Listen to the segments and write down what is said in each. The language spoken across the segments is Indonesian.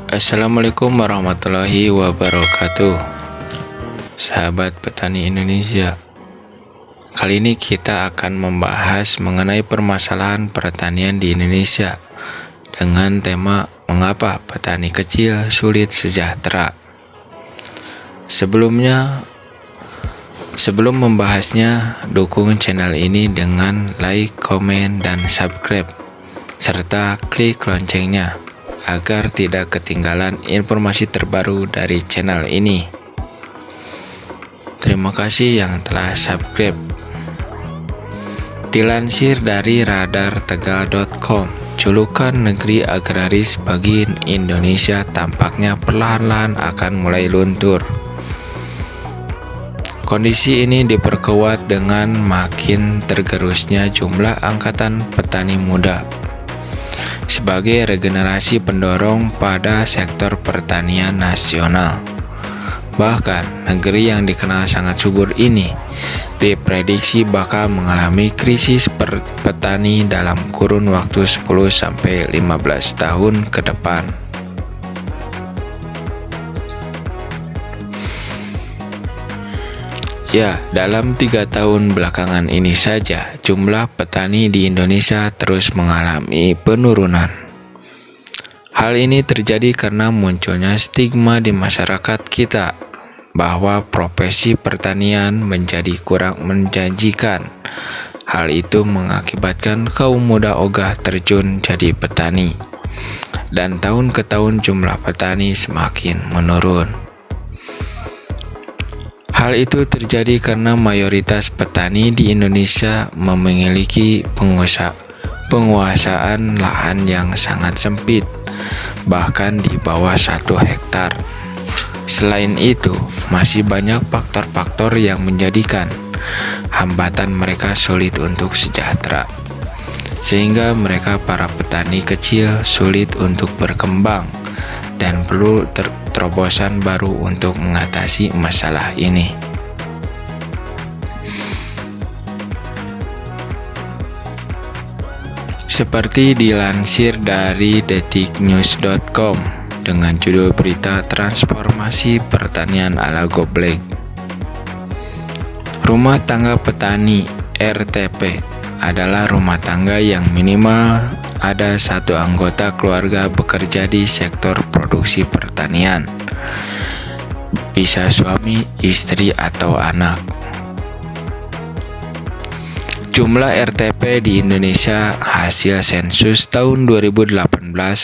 Assalamualaikum warahmatullahi wabarakatuh. Sahabat petani Indonesia, kali ini kita akan membahas mengenai permasalahan pertanian di Indonesia dengan tema mengapa petani kecil sulit sejahtera. Sebelum membahasnya, dukung channel ini dengan like, komen, dan subscribe, serta klik loncengnya agar tidak ketinggalan informasi terbaru dari channel ini. Terima kasih yang telah subscribe. Dilansir dari radartegal.com, julukan negeri agraris bagi Indonesia tampaknya perlahan-lahan akan mulai luntur. Kondisi ini diperkuat dengan makin tergerusnya jumlah angkatan petani muda sebagai regenerasi pendorong pada sektor pertanian nasional. Bahkan, negeri yang dikenal sangat subur ini diprediksi bakal mengalami krisis petani dalam kurun waktu 10-15 tahun ke depan. Ya, dalam 3 tahun belakangan ini saja, jumlah petani di Indonesia terus mengalami penurunan. Hal ini terjadi karena munculnya stigma di masyarakat kita bahwa profesi pertanian menjadi kurang menjanjikan. Hal itu mengakibatkan kaum muda ogah terjun jadi petani, dan tahun ke tahun jumlah petani semakin menurun. Hal itu terjadi karena mayoritas petani di Indonesia memiliki penguasaan lahan yang sangat sempit, bahkan di bawah 1 hektar. Selain itu, masih banyak faktor-faktor yang menjadikan hambatan mereka sulit untuk sejahtera, sehingga mereka para petani kecil sulit untuk berkembang dan perlu terobosan baru untuk mengatasi masalah ini. Seperti dilansir dari detiknews.com dengan judul berita Transformasi Pertanian ala Goblek. Rumah tangga petani (RTP) adalah rumah tangga yang minimal ada 1 anggota keluarga bekerja di sektor produksi pertanian, bisa suami, istri, atau anak. Jumlah RTP di Indonesia hasil sensus tahun 2018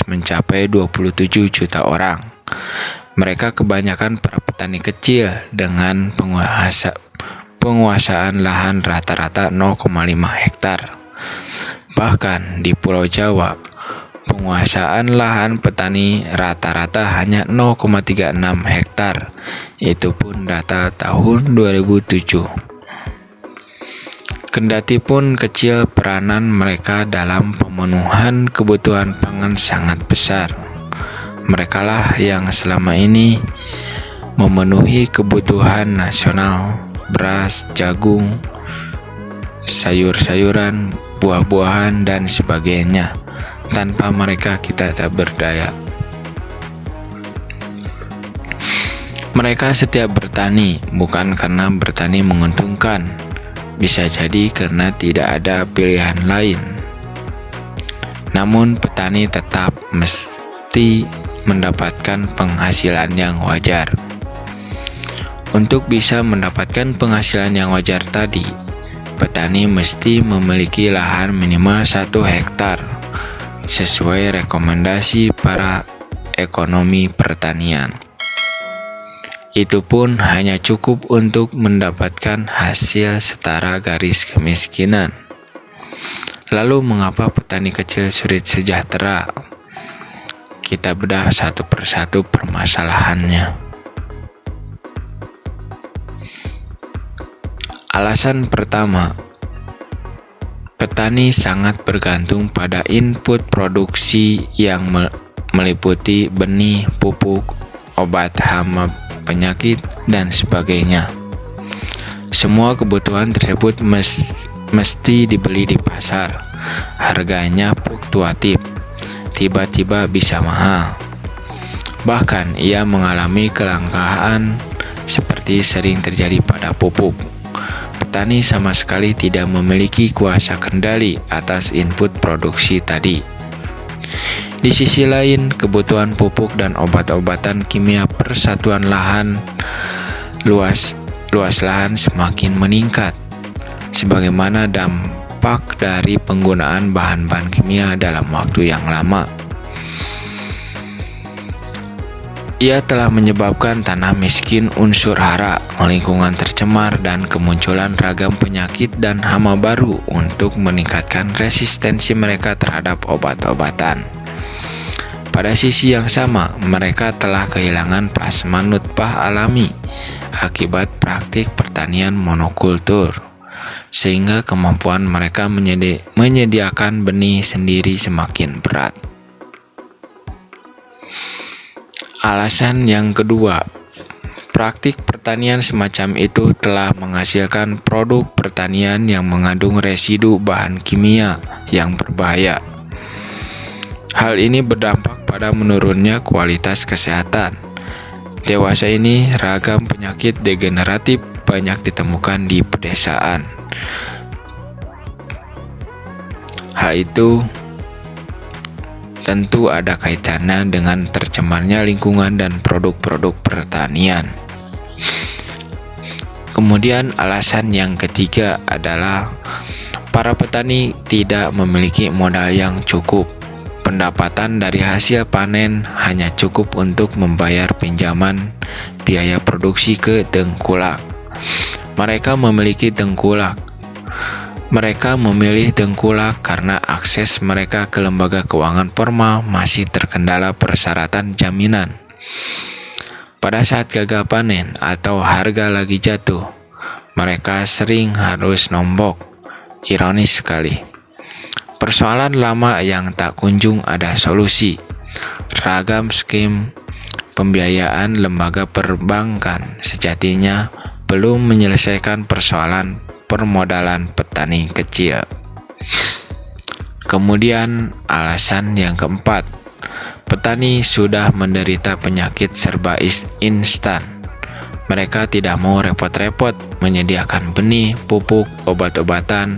mencapai 27 juta orang. Mereka kebanyakan para petani kecil dengan penguasaan lahan rata-rata 0,5 hektar. Bahkan di Pulau Jawa, penguasaan lahan petani rata-rata hanya 0,36 hektar. Itu pun data tahun 2007. Kendatipun kecil, peranan mereka dalam pemenuhan kebutuhan pangan sangat besar. Merekalah yang selama ini memenuhi kebutuhan nasional, beras, jagung, sayur-sayuran, buah-buahan, dan sebagainya. Tanpa mereka kita tak berdaya. Mereka setiap bertani bukan karena bertani menguntungkan, bisa jadi karena tidak ada pilihan lain. Namun petani tetap mesti mendapatkan penghasilan yang wajar. Untuk bisa mendapatkan penghasilan yang wajar tadi, petani mesti memiliki lahan minimal 1 hektar sesuai rekomendasi para ekonomi pertanian. Itu pun hanya cukup untuk mendapatkan hasil setara garis kemiskinan. Lalu mengapa petani kecil sulit sejahtera? Kita bedah satu persatu permasalahannya. Alasan pertama, petani sangat bergantung pada input produksi yang meliputi benih, pupuk, obat hama penyakit, dan sebagainya. Semua kebutuhan tersebut mesti dibeli di pasar. Harganya fluktuatif, tiba-tiba bisa mahal. Bahkan ia mengalami kelangkaan seperti sering terjadi pada pupuk. Petani sama sekali tidak memiliki kuasa kendali atas input produksi tadi. Di sisi lain, kebutuhan pupuk dan obat-obatan kimia per satuan lahan luas lahan semakin meningkat, sebagaimana dampak dari penggunaan bahan-bahan kimia dalam waktu yang lama. Ia telah menyebabkan tanah miskin unsur hara, lingkungan tercemar, dan kemunculan ragam penyakit dan hama baru untuk meningkatkan resistensi mereka terhadap obat-obatan. Pada sisi yang sama, mereka telah kehilangan plasma nutfah alami akibat praktik pertanian monokultur, sehingga kemampuan mereka menyediakan benih sendiri semakin berat. Alasan yang kedua, praktik pertanian semacam itu telah menghasilkan produk pertanian yang mengandung residu bahan kimia yang berbahaya. Hal ini berdampak pada menurunnya kualitas kesehatan. Dewasa ini, ragam penyakit degeneratif banyak ditemukan di pedesaan. Hal itu tentu ada kaitannya dengan tercemarnya lingkungan dan produk-produk pertanian. Kemudian alasan yang ketiga adalah para petani tidak memiliki modal yang cukup. Pendapatan dari hasil panen hanya cukup untuk membayar pinjaman biaya produksi ke tengkulak. Mereka memilih tengkulak karena akses mereka ke lembaga keuangan formal masih terkendala persyaratan jaminan. Pada saat gagal panen atau harga lagi jatuh, mereka sering harus nombok. Ironis sekali. Persoalan lama yang tak kunjung ada solusi. Ragam skim pembiayaan lembaga perbankan sejatinya belum menyelesaikan persoalan permodalan petani kecil. Kemudian alasan yang keempat, petani sudah menderita penyakit serba instan. Mereka tidak mau repot-repot menyediakan benih, pupuk, obat-obatan,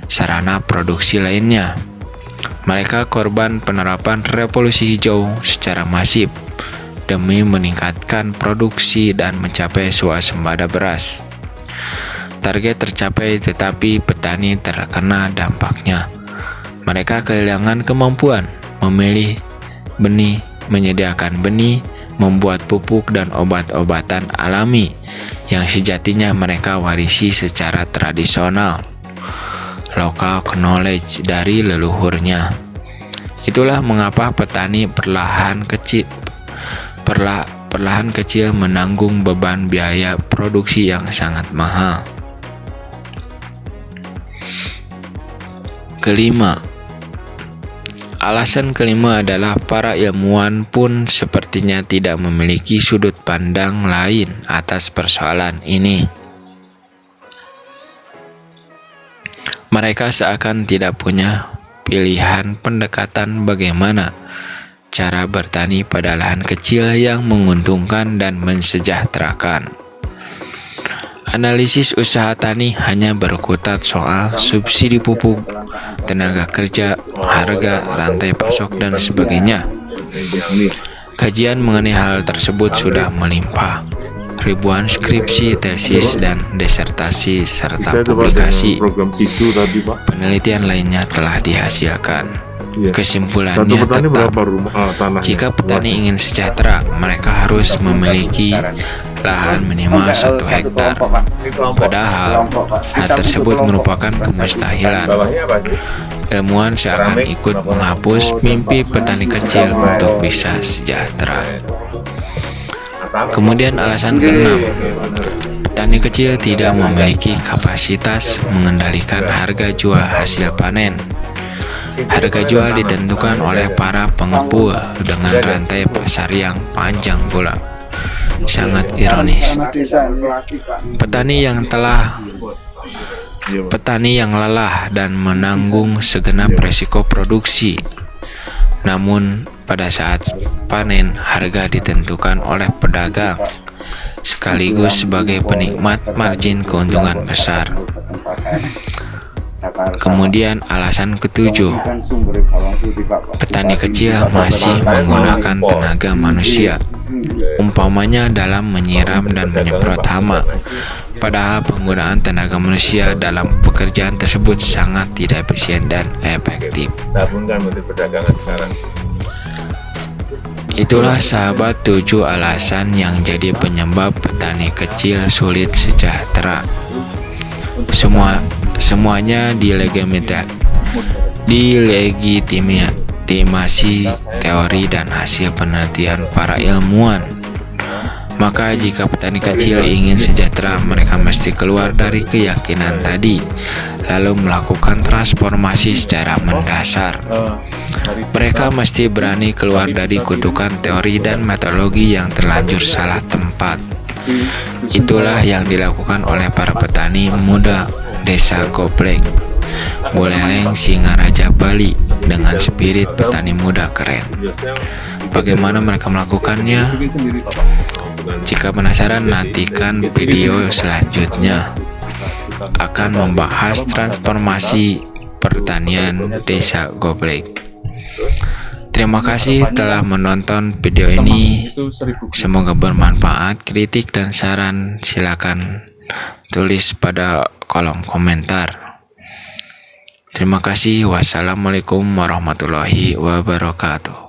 sarana produksi lainnya. Mereka korban penerapan revolusi hijau secara masif demi meningkatkan produksi dan mencapai swasembada beras. Target tercapai tetapi petani terkena dampaknya. Mereka kehilangan kemampuan memilih benih, menyediakan benih, membuat pupuk dan obat-obatan alami yang sejatinya mereka warisi secara tradisional, local knowledge dari leluhurnya. Itulah mengapa petani perlahan kecil menanggung beban biaya produksi yang sangat mahal. Kelima, alasan kelima adalah para ilmuwan pun sepertinya tidak memiliki sudut pandang lain atas persoalan ini. Mereka seakan tidak punya pilihan pendekatan bagaimana cara bertani pada lahan kecil yang menguntungkan dan mensejahterakan. Analisis usaha tani hanya berkutat soal subsidi pupuk, tenaga kerja, harga, rantai pasok, dan sebagainya. Kajian mengenai hal tersebut sudah melimpah. Ribuan skripsi, tesis, dan disertasi serta publikasi penelitian lainnya telah dihasilkan. Kesimpulannya tetap, jika petani ingin sejahtera, mereka harus memiliki lahan minimal 1 hektar. Padahal hal tersebut merupakan kemustahilan. Ilmuwan seakan ikut menghapus mimpi petani kecil untuk bisa sejahtera. Kemudian alasan keenam, petani kecil tidak memiliki kapasitas mengendalikan harga jual hasil panen. Harga jual ditentukan oleh para pengepul dengan rantai pasar yang panjang pula. Sangat ironis. Petani yang lelah dan menanggung segenap resiko produksi, Namun pada saat panen harga ditentukan oleh pedagang sekaligus sebagai penikmat margin keuntungan besar. Kemudian alasan ketujuh, petani kecil masih menggunakan tenaga manusia, umpamanya dalam menyiram dan menyemprot hama. Padahal penggunaan tenaga manusia dalam pekerjaan tersebut sangat tidak efisien dan efektif. Itulah sahabat 7 alasan yang jadi penyebab petani kecil sulit sejahtera. Semuanya dilegitimasi teori dan hasil penelitian para ilmuwan. Maka jika petani kecil ingin sejahtera, mereka mesti keluar dari keyakinan tadi, lalu melakukan transformasi secara mendasar. Mereka mesti berani keluar dari kutukan teori dan metodologi yang terlanjur salah tempat. Itulah yang dilakukan oleh para petani muda Desa Goblek, Buleleng, Singaraja, Bali dengan spirit petani muda keren. Bagaimana mereka melakukannya? Jika penasaran, nantikan video selanjutnya akan membahas transformasi pertanian Desa Goblek. Terima kasih telah menonton video ini. Semoga bermanfaat. Kritik dan saran silakan tulis pada kolom komentar. Terima kasih. Wassalamualaikum warahmatullahi wabarakatuh.